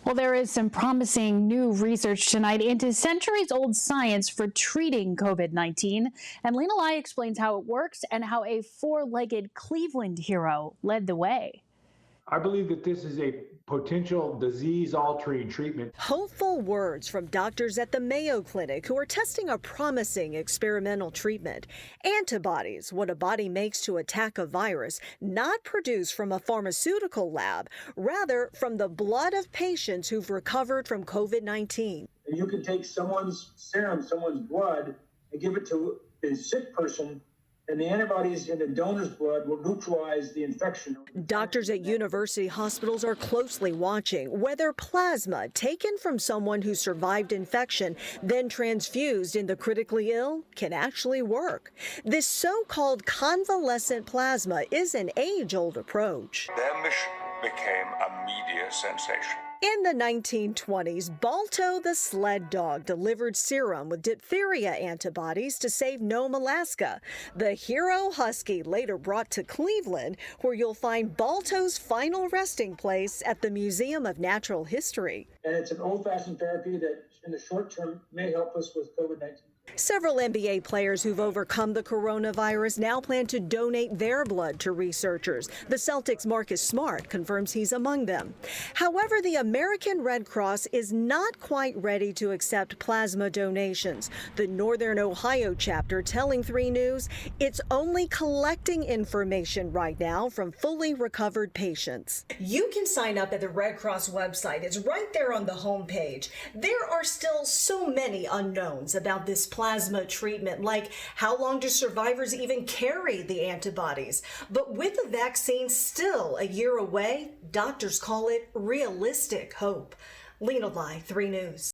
Well, there is some promising new research tonight into centuries-old science for treating COVID-19. And Lynna Lai explains how it works and how a four-legged Cleveland hero led the way. I believe that this is a potential disease-altering treatment. Hopeful words from doctors at the Mayo Clinic who are testing a promising experimental treatment. Antibodies, what a body makes to attack a virus, not produced from a pharmaceutical lab, rather from the blood of patients who've recovered from COVID-19. You can take someone's serum, someone's blood, and give it to a sick person, and the antibodies in the donor's blood will neutralize the infection. Doctors at university hospitals are closely watching whether plasma taken from someone who survived infection, then transfused in the critically ill, can actually work. This so-called convalescent plasma is an age-old approach. Their mission became a media sensation. In the 1920s, Balto the sled dog delivered serum with diphtheria antibodies to save Nome, Alaska. The hero husky later brought to Cleveland, where you'll find Balto's final resting place at the Museum of Natural History. And it's an old-fashioned therapy that in the short term may help us with COVID-19. Several NBA players who've overcome the coronavirus now plan to donate their blood to researchers. The Celtics' Marcus Smart confirms he's among them. However, the American Red Cross is not quite ready to accept plasma donations. The Northern Ohio chapter telling 3 News it's only collecting information right now from fully recovered patients. You can sign up at the Red Cross website. It's right there on the homepage. There are still so many unknowns about this plasma treatment, like how long do survivors even carry the antibodies? But with the vaccine still a year away, doctors call it realistic hope. Lynna Lai, 3 News.